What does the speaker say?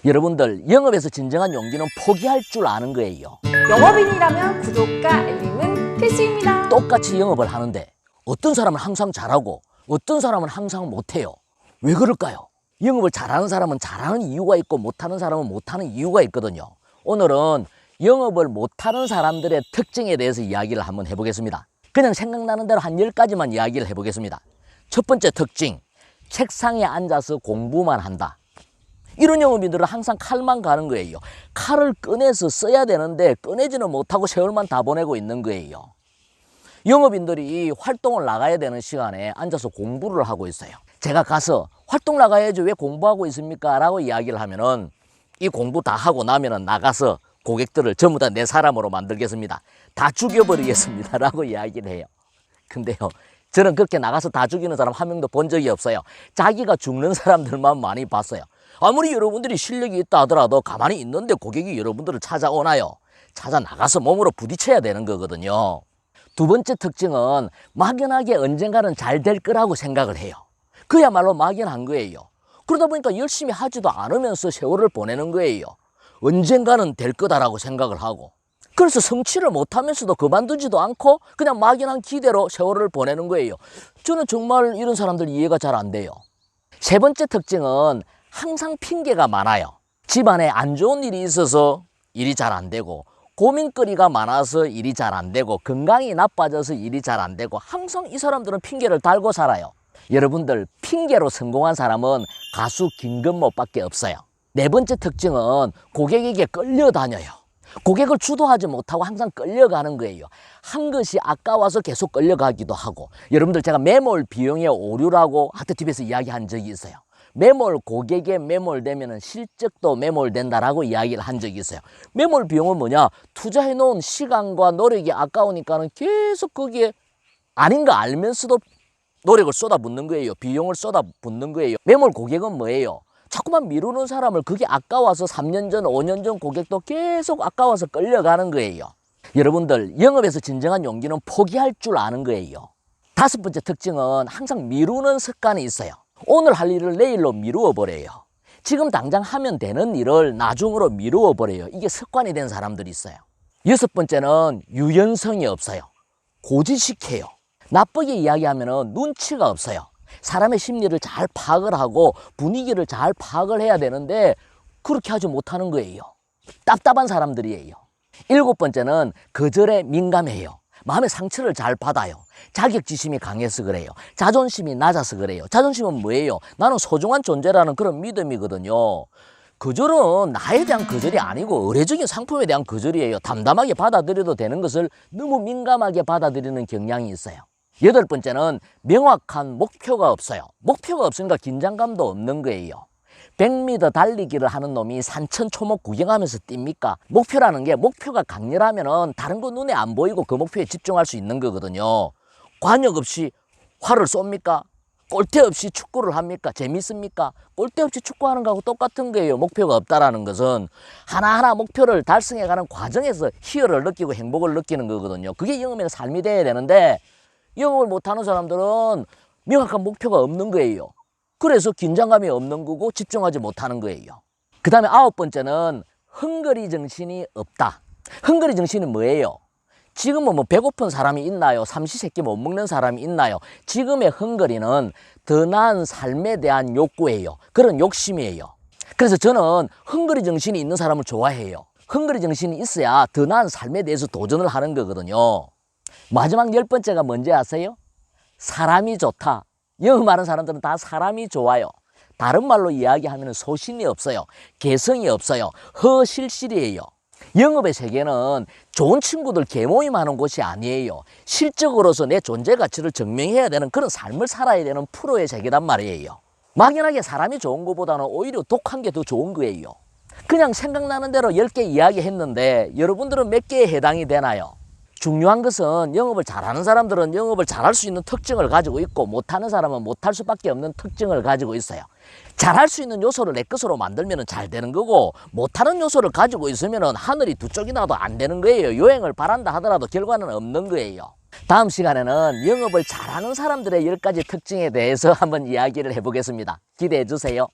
여러분들, 영업에서 진정한 용기는 포기할 줄 아는 거예요. 영업인이라면 구독과 알림은 필수입니다. 똑같이 영업을 하는데 어떤 사람은 항상 잘하고 어떤 사람은 항상 못해요. 왜 그럴까요? 영업을 잘하는 사람은 잘하는 이유가 있고 못하는 사람은 못하는 이유가 있거든요. 오늘은 영업을 못하는 사람들의 특징에 대해서 이야기를 한번 해보겠습니다. 그냥 생각나는 대로 한 10가지만 이야기를 해보겠습니다. 첫 번째 특징, 책상에 앉아서 공부만 한다. 이런 영업인들은 항상 칼만 가는 거예요. 칼을 꺼내서 써야 되는데 꺼내지는 못하고 세월만 다 보내고 있는 거예요. 영업인들이 활동을 나가야 되는 시간에 앉아서 공부를 하고 있어요. 제가 가서 활동 나가야지 왜 공부하고 있습니까? 라고 이야기를 하면은 이 공부 다 하고 나면은 나가서 고객들을 전부 다 내 사람으로 만들겠습니다. 다 죽여버리겠습니다. 라고 이야기를 해요. 근데요, 저는 그렇게 나가서 다 죽이는 사람 한 명도 본 적이 없어요. 자기가 죽는 사람들만 많이 봤어요. 아무리 여러분들이 실력이 있다 하더라도 가만히 있는데 고객이 여러분들을 찾아오나요? 찾아 나가서 몸으로 부딪혀야 되는 거거든요. 두 번째 특징은 막연하게 언젠가는 잘 될 거라고 생각을 해요. 그야말로 막연한 거예요. 그러다 보니까 열심히 하지도 않으면서 세월을 보내는 거예요. 언젠가는 될 거다라고 생각을 하고, 그래서 성취를 못하면서도 그만두지도 않고 그냥 막연한 기대로 세월을 보내는 거예요. 저는 정말 이런 사람들 이해가 잘 안 돼요. 세 번째 특징은 항상 핑계가 많아요. 집안에 안 좋은 일이 있어서 일이 잘 안 되고, 고민거리가 많아서 일이 잘 안 되고, 건강이 나빠져서 일이 잘 안 되고, 항상 이 사람들은 핑계를 달고 살아요. 여러분들, 핑계로 성공한 사람은 가수 김건모밖에 없어요. 네 번째 특징은 고객에게 끌려다녀요. 고객을 주도하지 못하고 항상 끌려가는 거예요. 한 것이 아까워서 계속 끌려가기도 하고, 여러분들 제가 매몰 비용의 오류라고 하트TV에서 이야기한 적이 있어요. 매몰, 고객에 매몰되면 실적도 매몰된다라고 이야기를 한 적이 있어요. 매몰 비용은 뭐냐? 투자해 놓은 시간과 노력이 아까우니까는 계속 거기에 아닌 거 알면서도 노력을 쏟아붓는 거예요. 비용을 쏟아붓는 거예요. 매몰 고객은 뭐예요? 자꾸만 미루는 사람을 그게 아까워서 3년 전, 5년 전 고객도 계속 아까워서 끌려가는 거예요. 여러분들, 영업에서 진정한 용기는 포기할 줄 아는 거예요. 다섯 번째 특징은 항상 미루는 습관이 있어요. 오늘 할 일을 내일로 미루어 버려요. 지금 당장 하면 되는 일을 나중으로 미루어 버려요. 이게 습관이 된 사람들이 있어요. 여섯 번째는 유연성이 없어요. 고지식해요. 나쁘게 이야기하면 눈치가 없어요. 사람의 심리를 잘 파악을 하고 분위기를 잘 파악을 해야 되는데 그렇게 하지 못하는 거예요. 답답한 사람들이에요. 일곱 번째는 거절에 민감해요. 마음의 상처를 잘 받아요. 자격지심이 강해서 그래요. 자존심이 낮아서 그래요. 자존심은 뭐예요? 나는 소중한 존재라는 그런 믿음이거든요. 거절은 나에 대한 거절이 아니고 의례적인 상품에 대한 거절이에요. 담담하게 받아들여도 되는 것을 너무 민감하게 받아들이는 경향이 있어요. 여덟 번째는 명확한 목표가 없어요. 목표가 없으니까 긴장감도 없는 거예요. 100m 달리기를 하는 놈이 산천 초목 구경하면서 뜁니까? 목표라는 게 목표가 강렬하면은 다른 거 눈에 안 보이고 그 목표에 집중할 수 있는 거거든요. 관역 없이 활을 쏩니까? 골대 없이 축구를 합니까? 재밌습니까? 골대 없이 축구하는 거하고 똑같은 거예요. 목표가 없다라는 것은 하나하나 목표를 달성해가는 과정에서 희열을 느끼고 행복을 느끼는 거거든요. 그게 영업의 삶이 돼야 되는데 영업을 못하는 사람들은 명확한 목표가 없는 거예요. 그래서 긴장감이 없는 거고 집중하지 못하는 거예요. 그 다음에 아홉 번째는 헝거리 정신이 없다. 헝거리 정신이 뭐예요? 지금은 뭐 배고픈 사람이 있나요? 삼시세끼 못 먹는 사람이 있나요? 지금의 헝거리는 더 나은 삶에 대한 욕구예요. 그런 욕심이에요. 그래서 저는 헝거리 정신이 있는 사람을 좋아해요. 헝거리 정신이 있어야 더 나은 삶에 대해서 도전을 하는 거거든요. 마지막 10번째가 뭔지 아세요? 사람이 좋다. 영업하는 사람들은 다 사람이 좋아요. 다른 말로 이야기하면 소신이 없어요. 개성이 없어요. 허실실이에요. 영업의 세계는 좋은 친구들 개모임하는 곳이 아니에요. 실적으로서 내 존재 가치를 증명해야 되는 그런 삶을 살아야 되는 프로의 세계단 말이에요. 막연하게 사람이 좋은 것보다는 오히려 독한 게 더 좋은 거예요. 그냥 생각나는 대로 10개 이야기했는데 여러분들은 몇 개에 해당이 되나요? 중요한 것은 영업을 잘하는 사람들은 영업을 잘할 수 있는 특징을 가지고 있고 못하는 사람은 못할 수밖에 없는 특징을 가지고 있어요. 잘할 수 있는 요소를 내 것으로 만들면 잘 되는 거고 못하는 요소를 가지고 있으면 하늘이 두 쪽이 나도 안 되는 거예요. 요행을 바란다 하더라도 결과는 없는 거예요. 다음 시간에는 영업을 잘하는 사람들의 10가지 특징에 대해서 한번 이야기를 해보겠습니다. 기대해 주세요.